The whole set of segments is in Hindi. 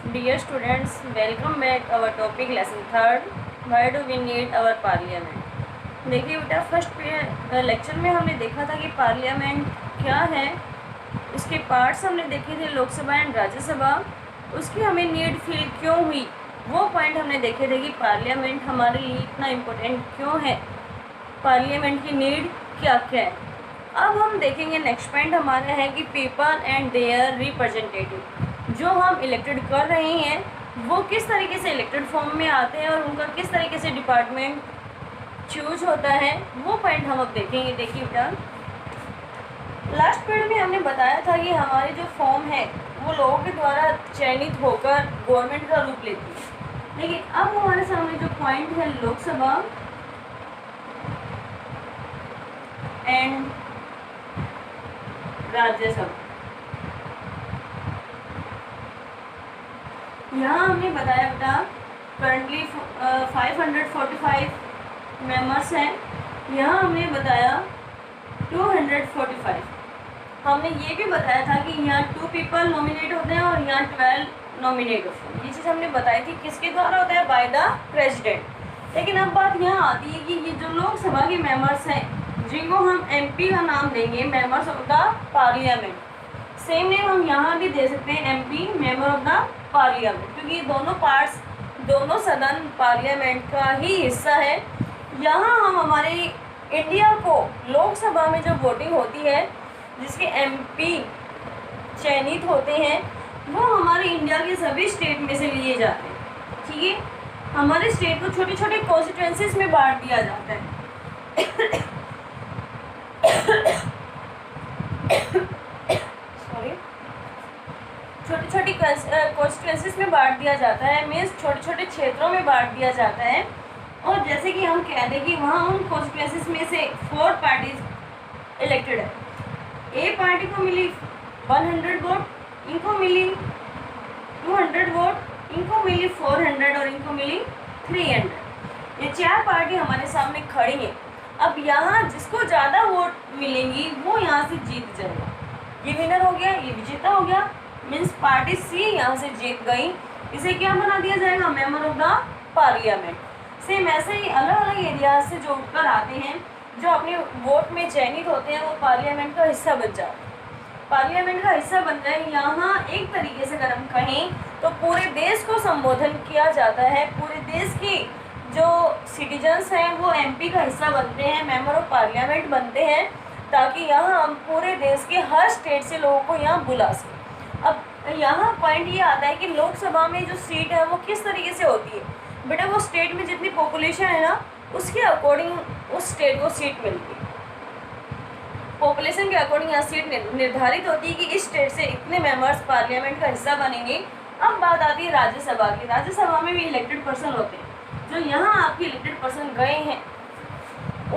Dear students, welcome back our topic lesson third. Why do we need our parliament? देखिए बेटा, फर्स्ट लेक्चर में हमने देखा था कि पार्लियामेंट क्या है, उसके पार्ट्स हमने देखे थे, लोकसभा एंड राज्यसभा। उसकी हमें नीड फील क्यों हुई, वो पॉइंट हमने देखे थे कि पार्लियामेंट हमारे लिए इतना इम्पोर्टेंट क्यों है, पार्लियामेंट की नीड क्या क्या है। अब हम देखेंगे नेक्स्ट पॉइंट हमारा है कि पीपल एंड देयर रिप्रेजेंटेटिव, जो हम इलेक्टेड कर रहे हैं वो किस तरीके से इलेक्टेड फॉर्म में आते हैं और उनका किस तरीके से डिपार्टमेंट चूज होता है, वो पॉइंट हम अब देखेंगे। देखिए बेटा, लास्ट पीरियड में हमने बताया था कि हमारी जो फॉर्म है वो लोगों के द्वारा चयनित होकर गवर्नमेंट का रूप लेती है। लेकिन अब हमारे सामने जो पॉइंट है लोकसभा एंड राज्यसभा, यहाँ हमने बताया बेटा करंटली 545 मेंबर्स हैं। यहाँ हमने बताया 245। हमने ये भी बताया था कि यहाँ 2 पीपल नॉमिनेट होते हैं और यहाँ 12 नॉमिनेट होते हैं। ये चीज़ हमने बताई थी किसके द्वारा होता है, बाय द प्रेसिडेंट। लेकिन अब बात यहाँ आती है कि ये जो लोकसभा के मेंबर्स हैं जिनको हम एमपी का नाम देंगे, members of the parliament, same name हम यहाँ भी दे सकते हैं, MP member of the parliament, क्योंकि ये दोनों पार्ट्स, दोनों सदन पार्लियामेंट का ही हिस्सा है। यहाँ हम हमारे इंडिया को लोकसभा में जो वोटिंग होती है जिसके एमपी चयनित होते हैं वो हमारे इंडिया के सभी स्टेट में से लिए जाते हैं। ठीक है, हमारे स्टेट को छोटे छोटे कॉन्स्टिट्यूएंसीज में बांट दिया जाता है। सॉरी, छोटी छोटी कॉन्स्टिट्यूएंसीज में बांट दिया जाता है, मीन्स छोटे छोटे क्षेत्रों में बांट दिया जाता है। और जैसे कि हम कह दें कि वहाँ उन कॉन्स्टिट्यूएंसीज में से 4 पार्टीज इलेक्टेड है। ए पार्टी को मिली 100 वोट, इनको मिली 200 वोट, इनको मिली 400 और इनको मिली 300। ये 4 पार्टी हमारे सामने खड़ी है। अब यहाँ जिसको ज़्यादा वोट मिलेंगी वो यहाँ से जीत जाएगा। ये विनर हो गया, ये विजेता हो गया, मीन्स पार्टी सी यहाँ से जीत गई। इसे क्या बना दिया जाएगा, member of the parliament. Same ऐसे ही अलग अलग एरिया से जो उठकर आते हैं, जो अपने वोट में चयनित होते हैं, वो पार्लियामेंट का हिस्सा बन जाते हैं। पार्लियामेंट का हिस्सा बन गए। यहाँ एक तरीके से अगर हम कहें तो पूरे देश को संबोधन किया जाता है। पूरे देश की जो सिटीजन्स हैं वो एमपी का हिस्सा बनते हैं, मेंबर ऑफ पार्लियामेंट बनते हैं, ताकि यहाँ हम पूरे देश के हर स्टेट से लोगों को यहाँ बुला सकें। अब यहाँ पॉइंट ये आता है कि लोकसभा में जो सीट है वो किस तरीके से होती है। बेटा, वो स्टेट में जितनी पॉपुलेशन है ना, उसके अकॉर्डिंग उस स्टेट को सीट मिलती है। पॉपुलेशन के अकॉर्डिंग यहाँ सीट निर्धारित होती है कि इस स्टेट से इतने मेंबर्स पार्लियामेंट का हिस्सा बनेंगे। अब बात आती है राज्यसभा की। राज्यसभा में भी इलेक्टेड पर्सन होते हैं। जो यहाँ आपके इलेक्टेड पर्सन गए हैं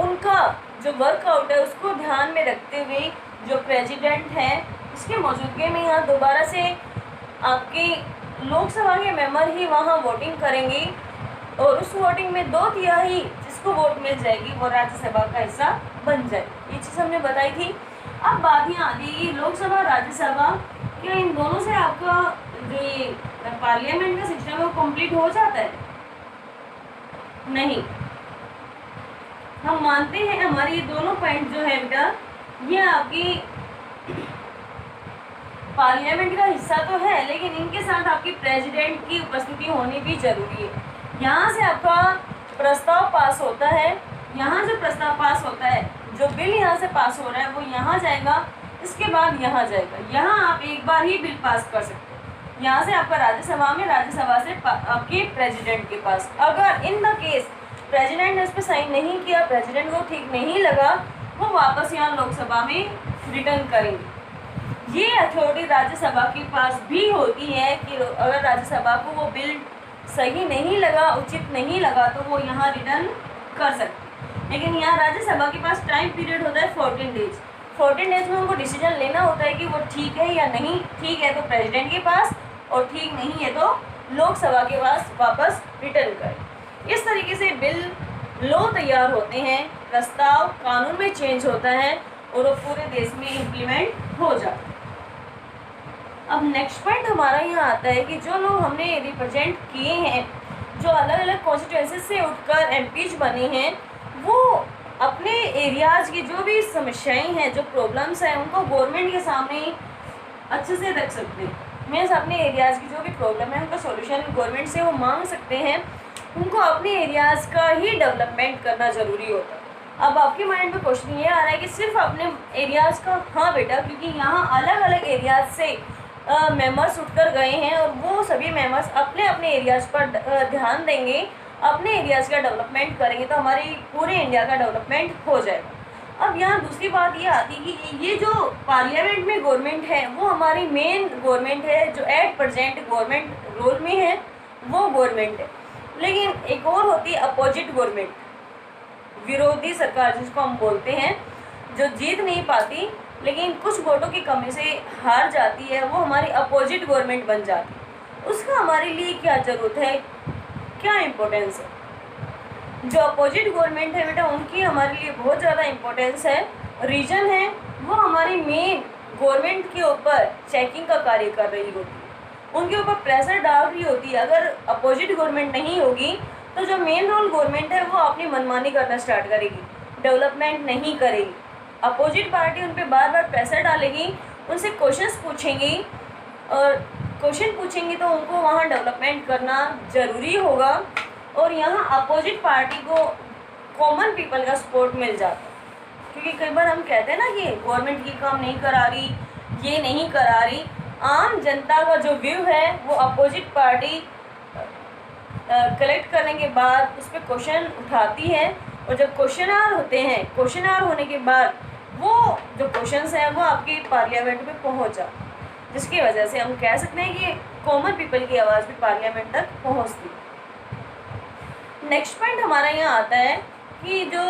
उनका जो वर्कआउट है उसको ध्यान में रखते हुए जो प्रेसिडेंट है उसके मौजूदगी में यहाँ दोबारा से आपके लोकसभा के मेंबर ही वहाँ वोटिंग करेंगे और उस वोटिंग में 2/3 जिसको वोट मिल जाएगी वो राज्यसभा का हिस्सा बन जाएगी। ये चीज़ हमने बताई थी। अब बात यहाँ आती है कि लोकसभा राज्यसभा, क्या इन दोनों से आपका जो ये पार्लियामेंट का सिस्टम है वो कंप्लीट हो जाता है? नहीं, हम मानते हैं हमारे ये दोनों पॉइंट जो है बेटा, ये आपकी पार्लियामेंट का हिस्सा तो है, लेकिन इनके साथ आपकी प्रेसिडेंट की उपस्थिति होनी भी जरूरी है। यहाँ से आपका प्रस्ताव पास होता है। यहाँ जो प्रस्ताव पास होता है, जो बिल यहाँ से पास हो रहा है वो यहाँ जाएगा, इसके बाद यहाँ जाएगा। यहाँ आप एक बार ही बिल पास कर सकते हैं। यहाँ से आपका राज्यसभा में, राज्यसभा से आपके प्रेसिडेंट के पास। अगर इन द केस प्रेसिडेंट ने इस पर साइन नहीं किया, प्रेसिडेंट को ठीक नहीं लगा, वो वापस यहाँ लोकसभा में रिटर्न करेंगे। ये अथॉरिटी राज्यसभा के पास भी होती है कि अगर राज्यसभा को वो बिल सही नहीं लगा, उचित नहीं लगा, तो वो यहाँ रिटर्न कर सकते। लेकिन यहाँ राज्यसभा के पास टाइम पीरियड होता है 14 डेज। 14 डेज में उनको डिसीजन लेना होता है कि वो ठीक है या नहीं। ठीक है तो प्रेसिडेंट के पास, और ठीक नहीं है तो लोकसभा के पास वापस रिटर्न करें। इस तरीके से बिल, लॉ तैयार होते हैं, प्रस्ताव कानून में चेंज होता है और वो पूरे देश में इम्प्लीमेंट हो जाता है। अब नेक्स्ट पॉइंट हमारा यहाँ आता है कि जो लोग हमने रिप्रेजेंट किए हैं, जो अलग अलग कॉन्स्टिट्यूंसीज से उठकर एमपीज बने हैं, वो अपने एरियाज़ की जो भी समस्याएं हैं, जो प्रॉब्लम्स हैं, उनको गवर्नमेंट के सामने अच्छे से रख सकते हैं। मीन्स अपने एरियाज़ की जो भी प्रॉब्लम है उनका सॉल्यूशन गवर्नमेंट से वो मांग सकते हैं। उनको अपने एरियाज़ का ही डेवलपमेंट करना ज़रूरी होता है। अब आपके माइंड में क्वेश्चन ये आ रहा है कि सिर्फ अपने एरियाज़ का, हाँ बेटा, क्योंकि यहाँ अलग अलग एरियाज़ से मेंबर्स उठकर गए हैं और वो सभी मेंबर्स अपने अपने एरियाज़ पर ध्यान देंगे, अपने एरियाज़ का डेवलपमेंट करेंगे तो हमारी पूरे इंडिया का डेवलपमेंट हो जाएगा। अब यहाँ दूसरी बात ये आती है कि ये जो पार्लियामेंट में गवर्नमेंट है वो हमारी मेन गवर्नमेंट है, जो एट प्रेजेंट गवर्नमेंट रोल में है वो गवर्नमेंट है। लेकिन एक और होती है अपोजिट गवर्नमेंट, विरोधी सरकार जिसको हम बोलते हैं, जो जीत नहीं पाती लेकिन कुछ वोटों की कमी से हार जाती है, वो हमारी अपोजिट गवर्नमेंट बन जाती है। उसका हमारे लिए क्या ज़रूरत है, क्या इम्पोर्टेंस है? जो अपोजिट गवर्नमेंट है बेटा, उनकी हमारे लिए बहुत ज़्यादा इम्पोर्टेंस है। रीजन है वो हमारी मेन गवर्नमेंट के ऊपर चेकिंग का कार्य कर रही होती है, उनके ऊपर प्रेशर डाल रही होती है। अगर अपोजिट गवर्नमेंट नहीं होगी तो जो मेन रोल गवर्नमेंट है वो अपनी मनमानी करना स्टार्ट करेगी, डेवलपमेंट नहीं करेगी। अपोजिट पार्टी उन पर बार बार प्रेशर डालेगी, उनसे क्वेश्चंस पूछेंगी, और क्वेश्चन पूछेंगी तो उनको वहाँ डेवलपमेंट करना ज़रूरी होगा। और यहाँ अपोजिट पार्टी को कॉमन पीपल का सपोर्ट मिल जाता है, क्योंकि कई बार हम कहते हैं ना कि गवर्नमेंट ये काम नहीं करा रही, ये नहीं करा रही। आम जनता का जो व्यू है वो अपोजिट पार्टी कलेक्ट करने के बाद उस पर क्वेश्चन उठाती है, और जब क्वेश्चनार होते हैं, क्वेश्चनार होने के बाद वो जो क्वेश्चंस हैं वो आपकी पार्लियामेंट में पहुंच जाते हैं, जिसकी वजह से हम कह सकते हैं कि कॉमन पीपल की आवाज़ भी पार्लियामेंट तक पहुंचती है। नेक्स्ट पॉइंट हमारा यहाँ आता है कि जो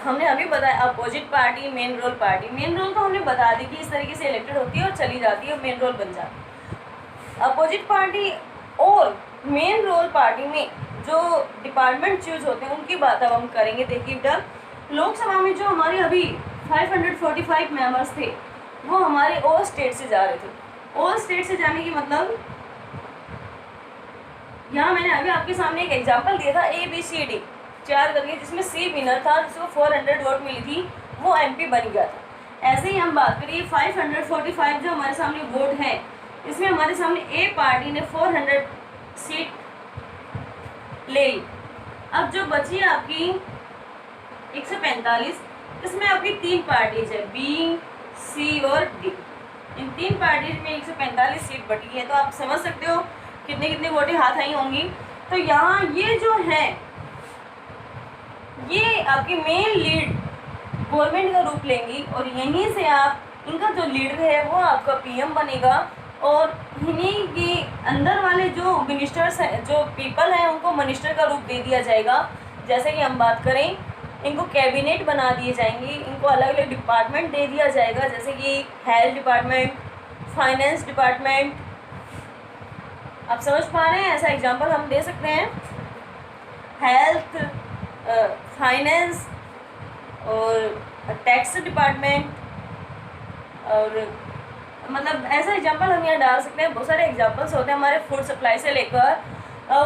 हमने अभी बताया opposite party, main role party. Main role तो हमने बता दी कि इस तरीके से इलेक्टेड होती है और चली जाती है, मेन रोल बन जाती है। अपोजिट पार्टी और मेन रोल पार्टी में जो डिपार्टमेंट चूज होते हैं उनकी बात अब हम करेंगे। देखिए बेटा, लोकसभा में जो हमारे अभी 545 मेंबर्स थे वो हमारे ऑल स्टेट से जा रहे थे। ऑल स्टेट से जाने की मतलब, यहाँ मैंने अभी आपके सामने एक एग्जांपल दिया था ABCD 4 करके, जिसमें C विनर था, जिसको 400 वोट मिली थी, वो MP बन गया था। ऐसे ही हम बात करिए 545 जो हमारे सामने वोट है, इसमें हमारे सामने A पार्टी ने 400 सीट ले ली। अब जो बची आपकी 145, इसमें आपकी 3 पार्टीज है, B, C और D। इन 3 पार्टीज में 145 सीट बटी है, तो आप समझ सकते हो कितने कितने वोटें हाथ आई होंगी। तो यहाँ ये जो है ये आपकी मेन लीड गवर्नमेंट का रूप लेंगी, और यहीं से आप, इनका जो लीडर है वो आपका PM बनेगा, और इन्हीं के अंदर वाले जो मिनिस्टर्स हैं, जो पीपल हैं, उनको मिनिस्टर का रूप दे दिया जाएगा। जैसे कि हम बात करें, इनको कैबिनेट बना दिए जाएंगे, इनको अलग अलग डिपार्टमेंट दे दिया जाएगा, जैसे कि हेल्थ डिपार्टमेंट, फाइनेंस डिपार्टमेंट। आप समझ पा रहे हैं? ऐसा एग्जांपल हम दे सकते हैं, हेल्थ, फाइनेंस और टैक्स डिपार्टमेंट, और मतलब ऐसा एग्जांपल हम यहाँ डाल सकते हैं। बहुत सारे एग्जांपल्स होते हैं हमारे, फूड सप्लाई से लेकर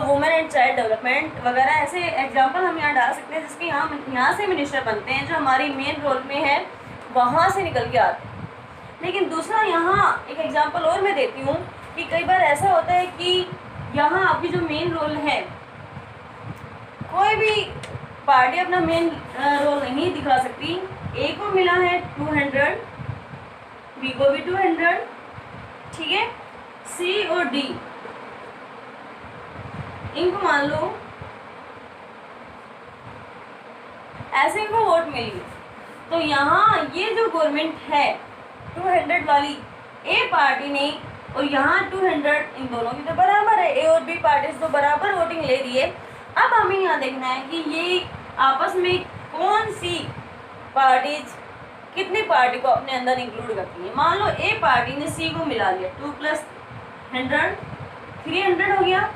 वुमेन एंड चाइल्ड डेवलपमेंट वगैरह, ऐसे एग्जांपल हम यहाँ डाल सकते हैं, जिसके यहाँ से मिनिस्टर बनते हैं, जो हमारी मेन रोल में है वहाँ से निकल के आते हैं। लेकिन दूसरा यहाँ एक एग्जांपल और मैं देती हूँ कि कई बार ऐसा होता है कि यहाँ आपकी जो मेन रोल है, कोई भी पार्टी अपना मेन रोल नहीं दिखा सकती। A को मिला है 200, B को भी 200, ठीक है। C और D इनको मान लो ऐसे इनको वोट मिली, तो यहाँ ये जो गवर्नमेंट है 200 वाली A पार्टी ने, और यहाँ 200, इन दोनों की तो बराबर है, A और B पार्टी तो बराबर वोटिंग ले रही है। अब हमें यहाँ देखना है कि ये आपस में कौन सी पार्टीज कितनी पार्टी को अपने अंदर इंक्लूड करती है। मान लो A पार्टी ने C को मिला लिया, 2 + 100 300 हो गया।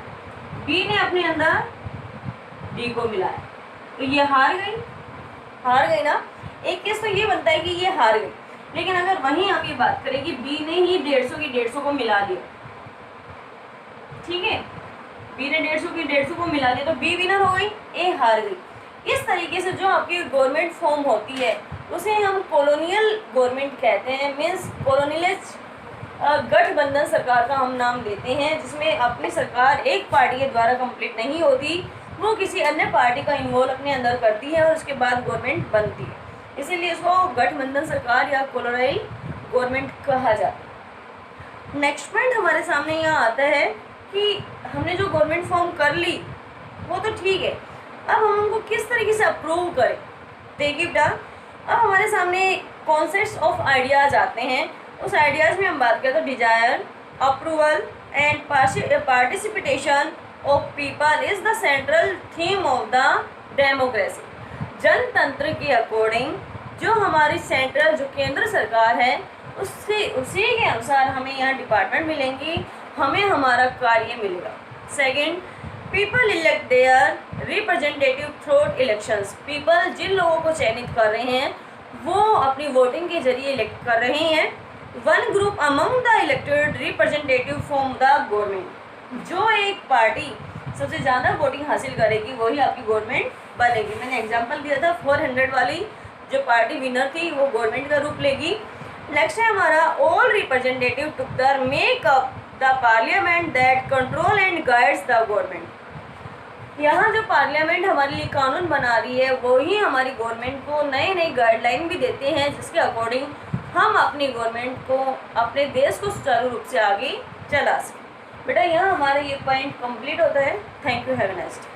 B ने अपने अंदर D को मिलाया, तो ये हार गई ना। एक केस तो ये बनता है कि ये हार गई, लेकिन अगर वहीं हम ये बात करें कि बी ने ही 150 की 150 को मिला दिया, ठीक है, बी ने 150 की 150 को मिला दिया, तो बी विनर हो गई, ए हार गई। इस तरीके से जो आपकी गवर्नमेंट फॉर्म होती है उसे हम कॉलोनियल गवर्नमेंट कहते हैं, मीन्स कॉलोनियलिस्ट गठबंधन सरकार का हम नाम देते हैं, जिसमें अपनी सरकार एक पार्टी के द्वारा कंप्लीट नहीं होती, वो किसी अन्य पार्टी का इन्वॉल्व अपने अंदर करती है और उसके बाद गवर्नमेंट बनती है, इसीलिए इसको गठबंधन सरकार या कॉलोनियल गवर्नमेंट कहा जाता है। नेक्स्ट पॉइंट हमारे सामने यहाँ आता है कि हमने जो गवर्नमेंट फॉर्म कर ली वो तो ठीक है, अब हम उनको किस तरीके से अप्रूव करें, देखिए बेटा अब हमारे सामने कॉन्सेप्ट्स ऑफ आइडियाज़ आते हैं। उस आइडियाज़ में हम बात करें तो desire, approval and participation of people is the central theme of the democracy. जनतंत्र के अकॉर्डिंग जो हमारी सेंट्रल जो केंद्र सरकार है उसी के अनुसार हमें यहाँ डिपार्टमेंट मिलेंगी, हमें हमारा कार्य मिलेगा। Second, people elect their representative through elections. People जिन लोगों को चयनित कर रहे हैं वो अपनी वोटिंग के जरिए इलेक्ट कर रहे हैं। One group among the elected representative from the government. जो एक पार्टी सबसे ज़्यादा वोटिंग हासिल करेगी वही आपकी गवर्नमेंट बनेगी। मैंने एग्जांपल दिया था 400 वाली जो पार्टी विनर थी वो गवर्नमेंट का रूप लेगी। नेक्स्ट है हमारा all representative together make up the parliament that control and guides the government. यहाँ जो पार्लियामेंट हमारे लिए कानून बना रही है वो ही हमारी गवर्नमेंट को नई नई गाइडलाइन भी देते हैं, जिसके अकॉर्डिंग हम अपनी गवर्नमेंट को, अपने देश को सुचारू रूप से आगे चला सकें। बेटा यहाँ हमारा ये पॉइंट कंप्लीट होता है। Thank you, have a nice day.